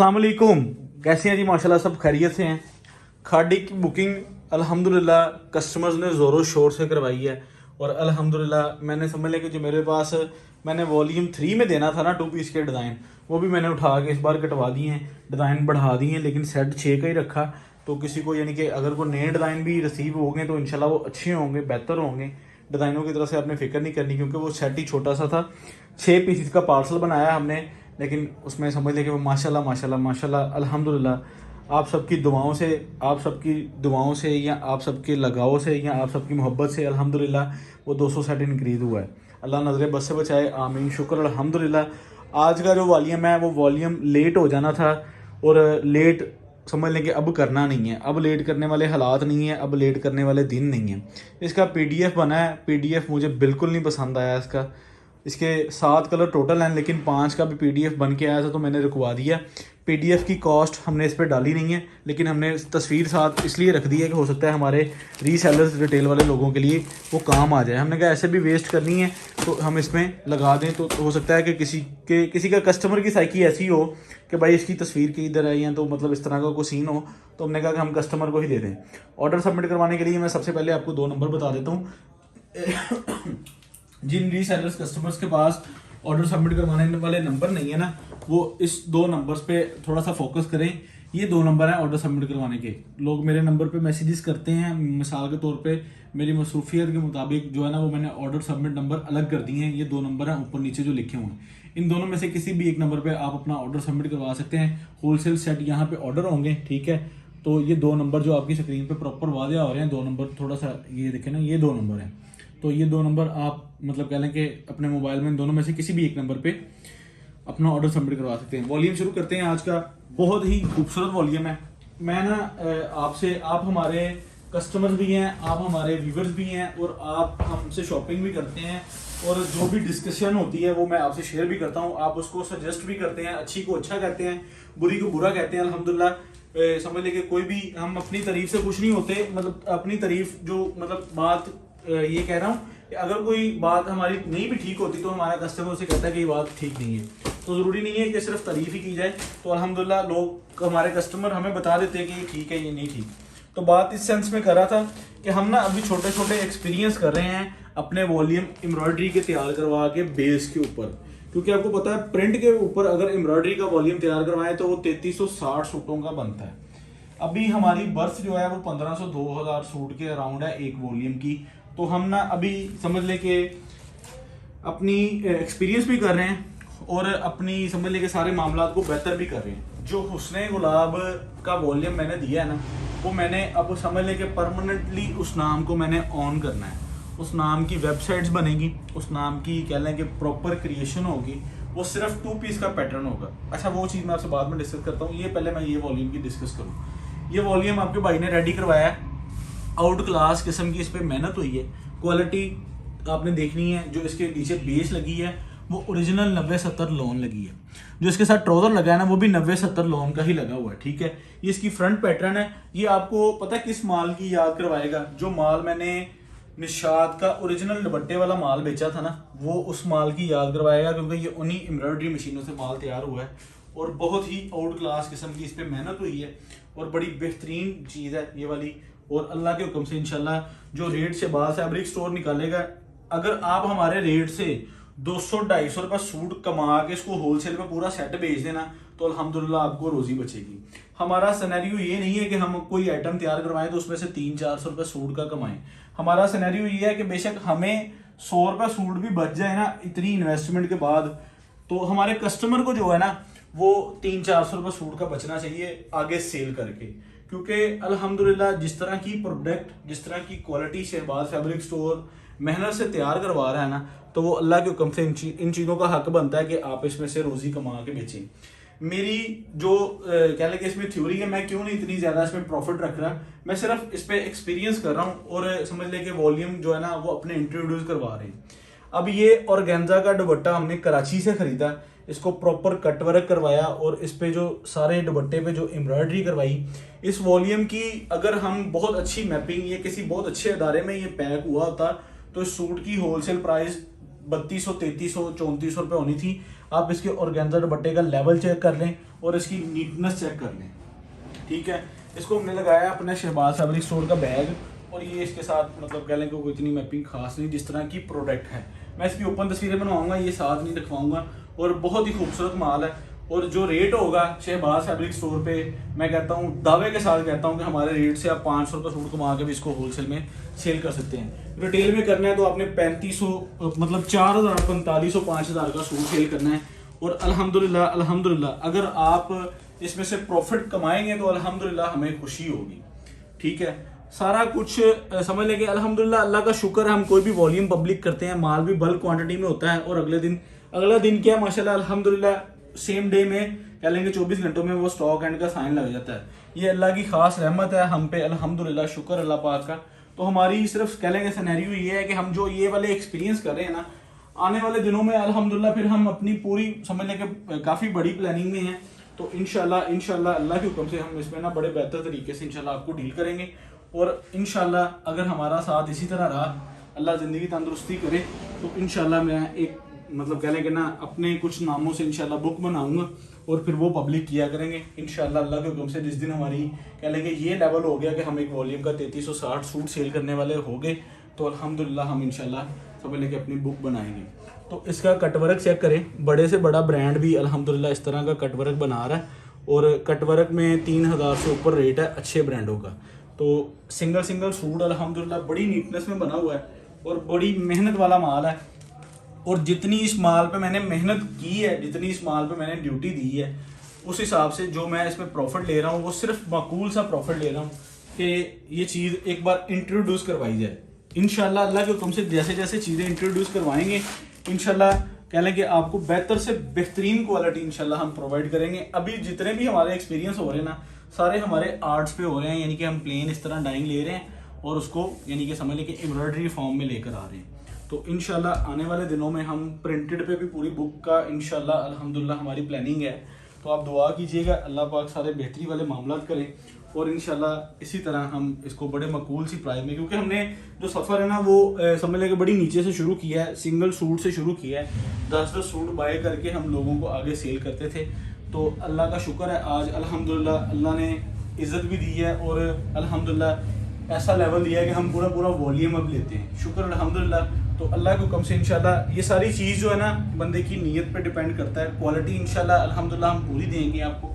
अस्सलामुअलैकुम। कैसे हैं जी? माशाल्लाह सब खैरियत से हैं। खाड़ी की बुकिंग अल्हम्दुलिल्लाह कस्टमर्स ने ज़ोरों शोर से करवाई है और अल्हम्दुलिल्लाह मैंने समझ लिया कि जो मेरे पास मैंने वॉल्यूम 3 में देना था ना 2 पीस के डिज़ाइन, वो भी मैंने उठा के इस बार कटवा दिए हैं, डिज़ाइन बढ़ा दिए हैं, लेकिन सेट 6 का ही रखा। तो किसी को यानी कि अगर कोई नए डिज़ाइन भी रिसीव होंगे तो इंशाल्लाह वो अच्छे होंगे, बेहतर होंगे। डिज़ाइनों की तरफ से आपने फ़िक्र नहीं करनी, क्योंकि वो सेट ही छोटा सा था। 6 पीस का पार्सल बनाया हमने, लेकिन उसमें समझ लें कि वो माशाल्लाह माशाल्लाह माशाल्लाह अल्हम्दुलिल्लाह आप सबकी दुआओं से या आप सबके लगाव से या आप सबकी मोहब्बत से अल्हम्दुलिल्लाह वो 200 सेट इंक्रीज़ हुआ है। अल्लाह नज़र बद से बचाए, आमीन, शुक्र अल्हम्दुलिल्लाह। आज का जो वॉल्यूम है वो वॉल्यूम लेट हो जाना था, और लेट समझ लें कि अब करना नहीं है, अब लेट करने वाले हालात नहीं है, अब लेट करने वाले दिन नहीं है। इसका पीडीएफ बना है, पीडीएफ मुझे बिल्कुल नहीं पसंद आया इसका। इसके 7 कलर टोटल हैं, लेकिन 5 का भी पीडीएफ बन के आया था तो मैंने रुकवा दिया। पीडीएफ की कॉस्ट हमने इस पर डाली नहीं है, लेकिन हमने तस्वीर साथ इसलिए रख दी है कि हो सकता है हमारे रीसेलर्स रिटेल वाले लोगों के लिए वो काम आ जाए। हमने कहा ऐसे भी वेस्ट करनी है तो हम इसमें लगा दें, तो हो सकता है कि किसी का कस्टमर की साइकी ऐसी हो कि भाई इसकी तस्वीर की इधर आई है, तो मतलब इस तरह का कोई सीन हो, तो हमने कहा कि हम कस्टमर को ही दे दें। ऑर्डर सबमिट करवाने के लिए मैं सबसे पहले आपको 2 नंबर बता देता हूँ। जिन रीसेलर्स कस्टमर्स के पास ऑर्डर सबमिट करवाने वाले नंबर नहीं है ना, वो इस 2 नंबर्स पे थोड़ा सा फोकस करें। ये 2 नंबर हैं ऑर्डर सबमिट करवाने के। लोग मेरे नंबर पे मैसेजेस करते हैं, मिसाल के तौर पे मेरी मसरूफियत के मुताबिक जो है ना वो मैंने ऑर्डर सबमिट नंबर अलग कर दिए हैं। ये 2 नंबर हैं ऊपर नीचे जो लिखे हुए हैं, इन दोनों में से किसी भी एक नंबर पे आप अपना ऑर्डर सबमिट करवा सकते हैं। होलसेल सेट यहाँ पे ऑर्डर होंगे, ठीक है। तो ये 2 नंबर जो आपकी स्क्रीन पे प्रॉपर वाज़िया हो रहे हैं, 2 नंबर थोड़ा सा ये देखें ना, ये 2 नंबर हैं। तो ये 2 नंबर आप मतलब कह लें कि अपने मोबाइल में दोनों में से किसी भी एक नंबर पे अपना ऑर्डर सबमिट करवा सकते हैं। वॉल्यूम शुरू करते हैं आज का। बहुत ही खूबसूरत वॉल्यूम है। मैं ना आप हमारे कस्टमर्स भी हैं, आप हमारे व्यूवर्स भी हैं, और आप हमसे शॉपिंग भी करते हैं, और जो भी डिस्कशन होती है वो मैं आपसे शेयर भी करता हूँ। आप उसको सजेस्ट भी करते हैं, अच्छी को अच्छा कहते हैं, बुरी को बुरा कहते हैं। अल्हम्दुलिल्लाह समझ लेके कोई भी हम अपनी तारीफ से खुश नहीं होते, मतलब अपनी तारीफ जो मतलब बात ये कह रहा हूँ कि अगर कोई बात हमारी नहीं भी ठीक होती तो हमारा कस्टमर उसे कहता है कि ये बात ठीक नहीं है। तो ज़रूरी नहीं है कि सिर्फ तारीफ ही की जाए। तो अल्हम्दुलिल्लाह लोग हमारे कस्टमर हमें बता देते हैं कि ये ठीक है, ये नहीं ठीक। तो बात इस सेंस में कर रहा था कि हम ना अभी छोटे छोटे एक्सपीरियंस कर रहे हैं अपने वॉल्यूम एम्ब्रॉयडरी के तैयार करवा के बेस के ऊपर, क्योंकि आपको पता है प्रिंट के ऊपर अगर एम्ब्रॉयडरी का वॉल्यूम तैयार करवाएं तो वो 3360 सूटों का बनता है। अभी हमारी बर्थ जो है वो 1500-2000 सूट के अराउंड है एक वॉल्यूम की। तो हम ना अभी समझ ले कि अपनी एक्सपीरियंस भी कर रहे हैं और अपनी समझ ले कि सारे मामला को बेहतर भी कर रहे हैं। जो हुस्ने गुलाब का वॉल्यूम मैंने दिया है ना, वो मैंने अब समझ ले कि परमानेंटली उस नाम को मैंने ऑन करना है। उस नाम की वेबसाइट्स बनेगी, उस नाम की कह लें कि प्रॉपर क्रिएशन होगी, वो सिर्फ 2 पीस का पैटर्न होगा। अच्छा, वो चीज़ मैं आपसे बाद में डिस्कस करता हूँ, ये पहले मैं ये वॉल्यूम की डिस्कस करूँ। ये वॉल्यूम आपके भाई ने रेडी करवाया है, आउट क्लास किस्म की इस पर मेहनत हुई है। क्वालिटी आपने देखनी है। जो इसके नीचे बेस लगी है वो ओरिजिनल 90-70 लोन लगी है। जो इसके साथ ट्राउजर लगा है ना वो भी 90-70 लोन का ही लगा हुआ है, ठीक है। ये इसकी फ्रंट पैटर्न है। ये आपको पता है किस माल की याद करवाएगा? जो माल मैंने निशात का ओरिजिनल दुपट्टे वाला माल बेचा था ना, वो उस माल की याद करवाएगा, क्योंकि ये उन्हीं एम्ब्रॉयडरी मशीनों से माल तैयार हुआ है और बहुत ही आउट क्लास किस्म की इस पर मेहनत हुई है और बड़ी बेहतरीन चीज़ है ये वाली। और अल्लाह के हुक्म से इंशाल्लाह जो रेट से बाल फैब्रिक स्टोर निकालेगा, अगर आप हमारे रेट से 200-250 रुपये सूट कमा के इसको होलसेल में पूरा सेट बेच देना तो अल्हम्दुलिल्लाह आपको रोजी बचेगी। हमारा सिनेरियो ये नहीं है कि हम कोई आइटम तैयार करवाएं तो उसमें से 300-400 रुपये सूट का कमाएं। हमारा सिनेरियो ये है कि बेशक हमें 100 रुपये सूट भी बच जाए ना इतनी इन्वेस्टमेंट के बाद, तो हमारे कस्टमर को जो है ना वो 300-400 रुपये सूट का बचना चाहिए आगे सेल करके। क्योंकि अल्हम्दुलिल्लाह जिस तरह की प्रोडक्ट, जिस तरह की क्वालिटी शहबाज फैब्रिक स्टोर मेहनत से तैयार करवा रहा है ना, तो वो अल्लाह के हुक्म से इन चीज़ों का हक बनता है कि आप इसमें से रोज़ी कमा के बेचें। मेरी जो कह लें कि इसमें थ्योरी है, मैं क्यों नहीं इतनी ज़्यादा इसमें प्रॉफिट रख रहा, मैं सिर्फ इस पर एक्सपीरियंस कर रहा हूँ और समझ लें कि वॉल्यूम जो है ना वो अपने इंट्रोड्यूस करवा रहे हैं। अब ये ऑर्गेन्जा का दुपट्टा हमने कराची से ख़रीदा, इसको प्रॉपर कट वर्क करवाया और इस पे जो सारे दुपट्टे पे जो एम्ब्रॉयडरी करवाई। इस वॉल्यूम की अगर हम बहुत अच्छी मैपिंग या किसी बहुत अच्छे अदारे में ये पैक हुआ होता तो इस सूट की होलसेल प्राइस 3200, 3300, 3400 रुपये होनी थी। आप इसके ऑर्गेन्जा दुपट्टे का लेवल चेक कर लें और इसकी नीटनेस चेक कर लें। ठीक है, इसको हमने लगाया अपने शहबाज फैब्रिक स्टोर का बैग, और ये इसके साथ मतलब कह लें कि कोई इतनी मैपिंग खास नहीं, जिस तरह की प्रोडक्ट है। मैं इसकी ओपन तस्वीरें बनवाऊंगा, ये साथ नहीं दिखवाऊंगा, और बहुत ही खूबसूरत माल है। और जो रेट होगा शहबाज फैब्रिक स्टोर पे, मैं कहता हूँ दावे के साथ कहता हूँ कि हमारे रेट से आप 500 रुपये सूट कमा के भी इसको होलसेल में सेल कर सकते हैं। रिटेल में करना है तो आपने 3500 मतलब 4000 4500 5000 का सूट सेल करना है। और अल्हम्दुलिल्लाह अगर आप इसमें से प्रॉफिट कमाएंगे तो अल्हम्दुलिल्लाह हमें खुशी होगी। ठीक है, सारा कुछ समझ लेंगे अल्हम्दुलिल्लाह, अल्लाह का शुक्र है। हम कोई भी वॉल्यूम पब्लिक करते हैं, माल भी बल्क क्वांटिटी में होता है, और अगला दिन क्या माशाल्लाह अल्हम्दुलिल्लाह सेम डे में कह लेंगे 24 घंटों में वो स्टॉक एंड का साइन लग जाता है। ये अल्लाह की खास रहमत है हम पे, अल्हम्दुलिल्लाह शुक्र अल्लाह पाक का। तो हमारी सिर्फ कह लेंगे सिनेरियो ये है कि हम जो ये वाले एक्सपीरियंस कर रहे हैं ना, आने वाले दिनों में अल्हम्दुलिल्लाह फिर हम अपनी पूरी समझ लें कि काफ़ी बड़ी प्लानिंग में हैं। तो इंशाल्लाह अल्लाह के हुक्म से हम इसमें ना बड़े बेहतर तरीके से इंशाल्लाह आपको डील करेंगे। और इंशाल्लाह अगर हमारा साथ इसी तरह रहा, अल्लाह ज़िंदगी तंदुरुस्ती करे, तो इंशाल्लाह मैं एक मतलब कह लें कि ना अपने कुछ नामों से इंशाल्लाह बुक बनाऊंगा और फिर वो पब्लिक किया करेंगे इंशाल्लाह अल्लाह के हुक्म से। जिस दिन हमारी कह लेंगे ये लेवल हो गया कि हम एक वॉल्यूम का 3360 सूट सेल करने वाले हो गए, तो अल्हम्दुलिल्लाह हम इंशाल्लाह समझ लें कि अपनी बुक बनाएंगे। तो इसका कटवर्क चेक करें, बड़े से बड़ा ब्रांड भी अल्हम्दुलिल्लाह इस तरह का कटवर्क बना रहा है, और कटवर्क में 3000 से ऊपर रेट है अच्छे ब्रांडों का। तो सिंगल सूट अल्हम्दुलिल्लाह बड़ी नीटनेस में बना हुआ है और बड़ी मेहनत वाला माल है। और जितनी इस माल पे मैंने मेहनत की है, जितनी इस माल पे मैंने ड्यूटी दी है, उस हिसाब से जो मैं इसमें प्रॉफिट ले रहा हूँ वो सिर्फ माकूल सा प्रॉफिट ले रहा हूँ कि ये चीज़ एक बार इंट्रोड्यूस करवाई जाए। इंशाल्लाह अल्लाह के हुक्म से जैसे जैसे चीज़ें इंट्रोड्यूस करवाएंगे इंशाल्लाह कह लें कि आपको बेहतर से बेहतरीन क्वालिटी इंशाल्लाह हम प्रोवाइड करेंगे। अभी जितने भी हमारे एक्सपीरियंस हो रहे हैं ना, सारे हमारे आर्ट्स पे हो रहे हैं, यानी कि हम प्लेन इस तरह डाइंग ले रहे हैं और उसको यानी कि समझ लें कि एम्ब्रॉयडरी फॉर्म में लेकर आ रहे हैं। तो इंशाल्लाह आने वाले दिनों में हम प्रिंटेड पे भी पूरी बुक का इंशाल्लाह अल्हम्दुलिल्लाह हमारी प्लानिंग है। तो आप दुआ कीजिएगा अल्लाह पाक सारे बेहतरी वाले मामला करें, और इंशाल्लाह इसी तरह हम इसको बड़े मकबूल सी प्राइस में, क्योंकि हमने जो सफ़र है ना वो समझ लें कि बड़ी नीचे से शुरू किया है, सिंगल सूट से शुरू किया है। 10-10 सूट बाय करके हम लोगों को आगे सेल करते थे। तो अल्लाह का शुक्र है आज अल्हम्दुलिल्लाह अल्लाह ने इज़्ज़त भी दी है और अल्हम्दुलिल्लाह ऐसा लेवल दिया है कि हम पूरा वॉल्यूम अब लेते हैं। शुक्र अल्हम्दुलिल्लाह। तो अल्लाह के हुक्म से इंशाल्लाह ये सारी चीज़ जो है ना बंदे की नीयत पे डिपेंड करता है। क्वालिटी इंशाल्लाह अल्हम्दुलिल्लाह हम पूरी देंगे आपको,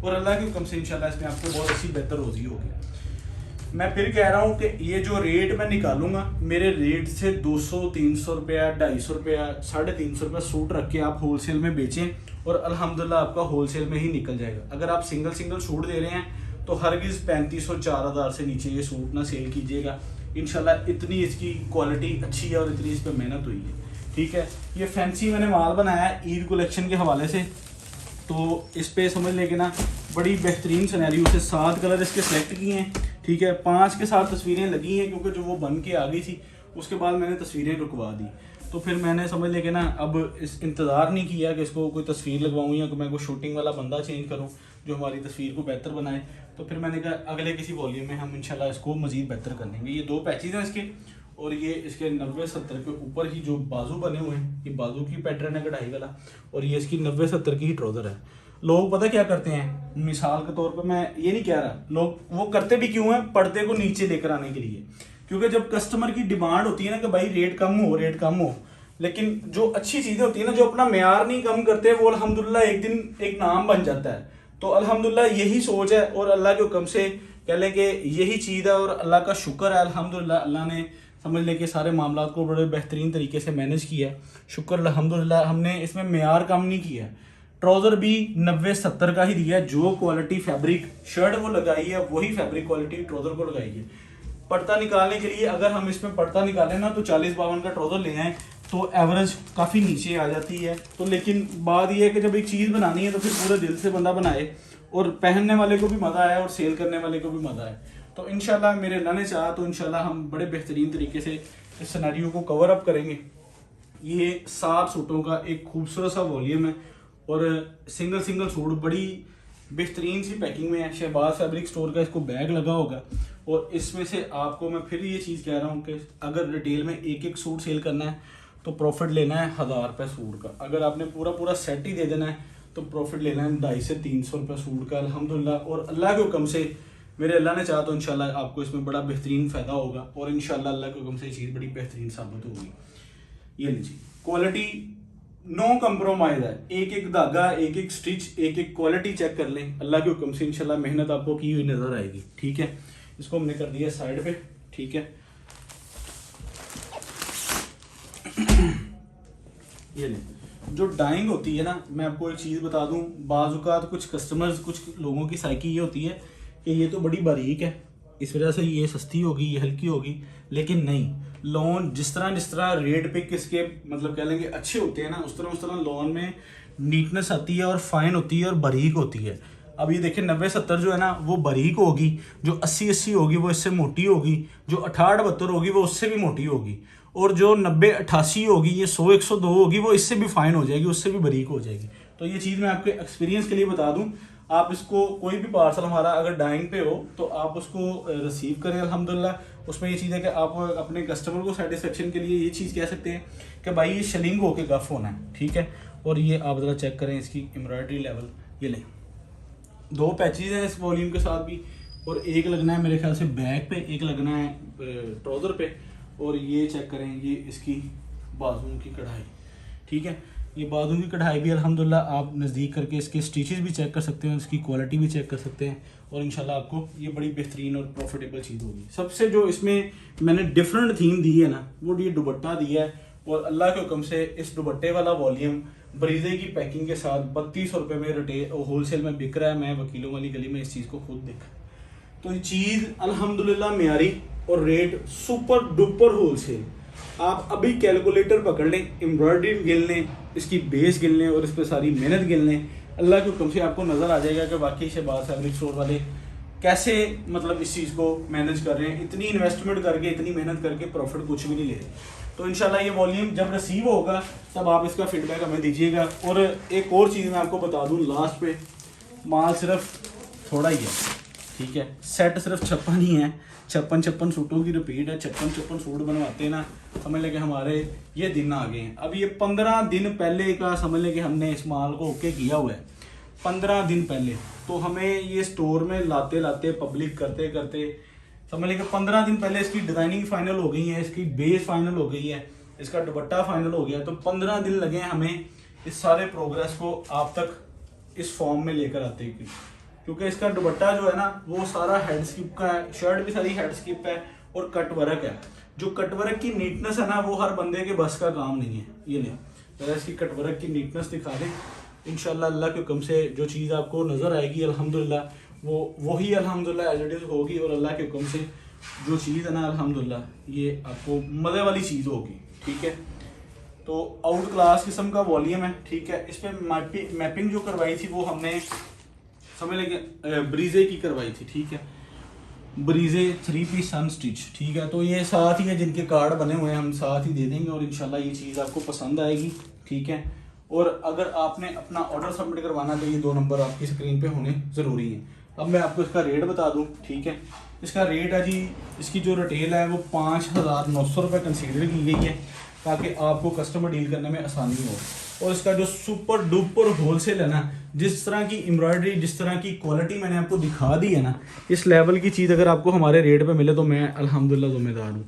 और अल्लाह के हुक्म से इंशाल्लाह इसमें आपको बहुत अच्छी बेहतर रोज़ी होगी। मैं फिर कह रहा हूँ कि ये जो रेट मैं निकालूंगा, मेरे रेट से 200-300 रुपया 250 रुपया 350 रुपया सूट रख के आप होलसेल में बेचें, और अल्हम्दुलिल्लाह आपका होलसेल में ही निकल जाएगा। अगर आप सिंगल सूट दे रहे हैं तो हरगिज़ 3500-4000 से नीचे ये सूट ना सेल कीजिएगा। इंशाल्लाह इतनी इसकी क्वालिटी अच्छी है और इतनी इस पर मेहनत हुई है। ठीक है, ये फैंसी मैंने माल बनाया है ईद कलेक्शन के हवाले से, तो इस पे समझ लेके ना बड़ी बेहतरीन सिनेरियो से 7 कलर इसके सेलेक्ट किए हैं। ठीक है, 5 के साथ तस्वीरें लगी हैं, क्योंकि जो वो बन के आ गई थी उसके बाद मैंने तस्वीरें रुकवा दी। तो फिर मैंने समझ लेके ना अब इस इंतज़ार नहीं किया कि इसको कोई तस्वीर लगवाऊँ या कि मैं कोई शूटिंग वाला बंदा चेंज करूँ जो हमारी तस्वीर को बेहतर बनाए। तो फिर मैंने कहा अगले किसी वॉल्यूम में हम इंशाल्लाह इसको मज़ीद बेहतर कर लेंगे। ये 2 पैचेज़ हैं इसके, और ये इसके 90-70 के ऊपर ही जो बाजू बने हुए हैं, ये बाजू की पैटर्न है कढ़ाई वाला, और ये इसकी 90-70 की ही ट्राउज़र है। लोग पता क्या करते हैं, मिसाल के तौर पे मैं ये नहीं कह रहा, लोग वो करते भी क्यों है, पर्दे को नीचे लेकर आने के लिए, क्योंकि जब कस्टमर की डिमांड होती है ना कि भाई रेट कम हो, लेकिन जो अच्छी चीज़ें होती है ना, जो अपना मेयार नहीं कम करते, वो अल्हम्दुलिल्लाह एक दिन एक नाम बन जाता है। तो अल्हम्दुलिल्लाह यही सोच है, और अल्लाह के हुक्म से कह लें कि यही चीज़ है, और अल्लाह का शुक्र है अल्हम्दुलिल्लाह अल्लाह ने समझ लें कि सारे मामला को बड़े बेहतरीन तरीके से मैनेज किया है। शुक्र अल्हम्दुलिल्लाह हमने इसमें मेयार कम नहीं किया है। ट्राउज़र भी 90-70 का ही दिया है, जो क्वालिटी फैब्रिक शर्ट वो लगाई है वही फैब्रिक क्वालिटी ट्राउज़र को लगाई है। पड़ता निकालने के लिए अगर हम इसमें पड़ता निकालें ना तो 40-52 का ट्राउज़र ले आएँ तो एवरेज काफ़ी नीचे आ जाती है। तो लेकिन बात यह है कि जब एक चीज़ बनानी है तो फिर पूरे दिल से बंदा बनाए, और पहनने वाले को भी मज़ा आए और सेल करने वाले को भी मज़ा आए। तो इंशाल्लाह मेरे अल्लाह ने चाहा तो इंशाल्लाह हम बड़े बेहतरीन तरीके से इस सिनेरियो को कवर अप करेंगे। ये 7 सूटों का एक खूबसूरत सा वॉल्यूम है, और सिंगल सूट बड़ी बेहतरीन सी पैकिंग में है। शहबाज फैब्रिक स्टोर का इसको बैग लगा होगा, और इसमें से आपको मैं फिर ये चीज़ कह रहा हूँ कि अगर रिटेल में एक सूट सेल करना है तो प्रॉफिट लेना है 1000 रुपये सूट का। अगर आपने पूरा सेट ही दे देना है तो प्रॉफिट लेना है 250 से 300 रुपये सूट का अल्हम्दुलिल्लाह। और अल्लाह के हुक्म से मेरे अल्लाह ने चाहा तो इंशाल्लाह आपको इसमें बड़ा बेहतरीन फ़ायदा होगा और इंशाल्लाह अल्लाह के हुक्म से ये चीज़ बड़ी बेहतरीन साबित होगी। ये लीजिए क्वालिटी नो कंप्रोमाइज़ है, एक एक धागा, एक एक स्टिच, एक एक क्वालिटी चेक कर लें। अल्लाह के हुक्म से इंशाल्लाह मेहनत आपको की हुई नज़र आएगी। ठीक है, इसको हमने कर दिया साइड पे। ठीक है, ये ले जो डाइंग होती है ना, मैं आपको एक चीज़ बता दूं, बाज़ औक़ात कुछ कस्टमर्स, कुछ लोगों की साइकी ये होती है कि ये तो बड़ी बारीक है, इस वजह से ये सस्ती होगी, ये हल्की होगी। लेकिन नहीं, लोन जिस तरह रेट पे किसके मतलब कह लेंगे अच्छे होते हैं ना, उस तरह लोन में नीटनेस आती है और फाइन होती है और बारीक होती है। अब ये देखिए 90-70 जो है ना वो बारीक होगी, जो 80-80 होगी वो इससे मोटी होगी, जो 68-72 होगी वो उससे भी मोटी होगी, और जो 90-88 होगी, ये 100-102 होगी, वो इससे भी फाइन हो जाएगी, उससे भी बारीक हो जाएगी। तो ये चीज़ मैं आपके एक्सपीरियंस के लिए बता दूं, आप इसको कोई भी पार्सल हमारा अगर डाइंग पे हो तो आप उसको रिसीव करें अल्हम्दुलिल्लाह। उसमें ये चीज़ है कि आप अपने कस्टमर को सेटिस्फेक्शन के लिए ये चीज़ कह सकते हैं कि भाई ये शलिंग होके गफ होना है। ठीक है, और ये आप ज़रा चेक करें इसकी एम्ब्रॉयडरी लेवल। ये लें, 2 पैचेज हैं इस वॉल्यूम के साथ भी, और एक लगना है मेरे ख्याल से बैक पे, एक लगना है ट्राउज़र पे। और ये चेक करें, ये इसकी बाजू की कढ़ाई। ठीक है, ये बाजू की कढ़ाई भी अल्हम्दुलिल्लाह आप नज़दीक करके इसके स्टिचेस भी चेक कर सकते हैं, इसकी क्वालिटी भी चेक कर सकते हैं, और इंशाल्लाह आपको ये बड़ी बेहतरीन और प्रॉफिटेबल चीज़ होगी। सबसे जो इसमें मैंने डिफरेंट थीम दी है ना, वो ये दुपट्टा दिया है, और अल्लाह के हुक्म से इस दुपट्टे वाला वॉल्यूम ब्रीजे की पैकिंग के साथ 3200 रुपये में रिटेल और होलसेल में बिक रहा है। मैं वकीलों वाली गली में इस चीज़ को खुद देखा, तो ये चीज़ अल्हम्दुलिल्लाह म्यारी और रेट सुपर डुपर होलसेल। आप अभी कैलकुलेटर पकड़ लें, एम्ब्रॉयडरी गिन लें, इसकी बेस गिन लें और इस पर सारी मेहनत गिन लें। अल्लाह के हुक्म से आपको नज़र आ जाएगा कि वाकई शहबाज फैब्रिक स्टोर वाले कैसे मतलब इस चीज़ को मैनेज कर रहे हैं। इतनी इन्वेस्टमेंट करके, इतनी मेहनत करके प्रॉफिट कुछ भी नहीं ले रहे। तो इंशाल्लाह ये वॉल्यूम जब रिसीव होगा तब आप इसका फीडबैक हमें दीजिएगा। और एक और चीज़ मैं आपको बता दूँ लास्ट पे, माल सिर्फ थोड़ा ही है। ठीक है, सेट सिर्फ 56 ही है, 56 सूटों की रिपीट है। 56 सूट बनवाते हैं ना, समझ लें कि हमारे ये दिन आ गए हैं। अब ये 15 दिन पहले का समझ लें कि हमने इस माल को ओके किया हुआ है 15 दिन पहले। तो हमें ये स्टोर में लाते लाते पब्लिक करते करते समझ लें कि 15 दिन पहले इसकी डिज़ाइनिंग फाइनल हो गई है, इसकी बेस फाइनल हो गई है, इसका दुपट्टा फाइनल हो गया। तो 15 दिन लगे हैं हमें इस सारे प्रोग्रेस को आप तक इस फॉर्म में लेकर आते हैं, क्योंकि इसका दुपट्टा जो है ना वो सारा हेड स्किप का है, शर्ट भी सारी हेड स्किप है और कट वर्क है। जो कट वर्क की नीटनेस है ना वो हर बंदे के बस का काम नहीं है। ये ले जरा इसकी कट वर्क की नीटनेस दिखा दें। इंशाल्लाह अल्लाह के हुक्म से जो चीज़ आपको नज़र आएगी अल्हम्दुलिल्लाह वो वही अल्हम्दुलिल्लाह एज इट इज़ होगी, और अल्लाह के हुक्म से जो चीज़ है ना अल्हम्दुलिल्लाह ये आपको मज़े वाली चीज़ होगी। ठीक है, तो आउट क्लास किस्म का वॉल्यूम है। ठीक है, इस पर मैपिंग जो करवाई थी वो हमने समझ लेंगे ब्रीजे की करवाई थी। ठीक है, ब्रीजे 3 पीस सन स्टिच। ठीक है, तो ये साथ ही है, जिनके कार्ड बने हुए हैं हम साथ ही दे देंगे, और इंशाल्लाह ये चीज़ आपको पसंद आएगी। ठीक है, और अगर आपने अपना ऑर्डर सबमिट करवाना तो ये 2 नंबर आपकी स्क्रीन पे होने ज़रूरी है। अब मैं आपको इसका रेट बता दूं। ठीक है, इसका रेट है जी, इसकी जो रिटेल है वो 5900 रुपये कंसीडर की गई है ताकि आपको कस्टमर डील करने में आसानी हो। और इसका जो सुपर डुपर होलसेल है ना, जिस तरह की एम्ब्रॉयडरी, जिस तरह की क्वालिटी मैंने आपको दिखा दी है ना, इस लेवल की चीज़ अगर आपको हमारे रेट पे मिले तो मैं अल्हम्दुलिल्लाह ज़िम्मेदार हूँ।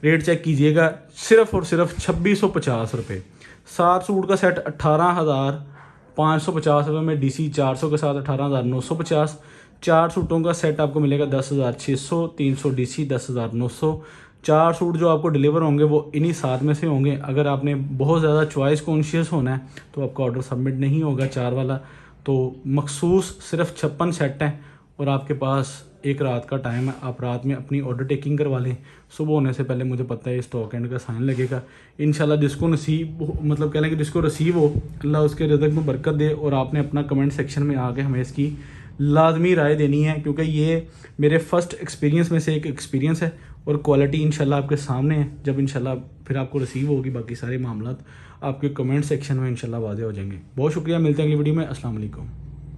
रेट चेक कीजिएगा, सिर्फ और सिर्फ 2650 रुपये। 7 सूट का सेट 18,550 रुपये में DC 400 के साथ 18,950। 4 सूटों का सेट आपको मिलेगा 10,600, 300 DC 10,900। 4 सूट जो आपको डिलीवर होंगे वो इन्हीं 7 में से होंगे। अगर आपने बहुत ज़्यादा चॉइस कॉन्शियस होना है तो आपका ऑर्डर सबमिट नहीं होगा 4 वाला। तो मखसूस सिर्फ 56 सेट हैं और आपके पास एक रात का टाइम है। आप रात में अपनी ऑर्डर टेकिंग करवा लें, सुबह होने से पहले मुझे पता है स्टॉक एंड का साइन लगेगा। इंशाल्लाह जिसको नसीब मतलब कह लें कि जिसको रिसीव हो, अल्लाह उसके रिज़्क़ में बरकत दे। और आपने अपना कमेंट सेक्शन में आके हमें इसकी लाजमी राय देनी है, क्योंकि ये मेरे फर्स्ट एक्सपीरियंस में से एक एक्सपीरियंस है और क्वालिटी इंशाल्लाह आपके सामने है। जब इंशाल्लाह फिर आपको रिसीव होगी बाकी सारे मामलात आपके कमेंट सेक्शन में इंशाल्लाह वाज़ेह हो जाएंगे। बहुत शुक्रिया, मिलते हैं अगली वीडियो में। अस्सलाम वालेकुम।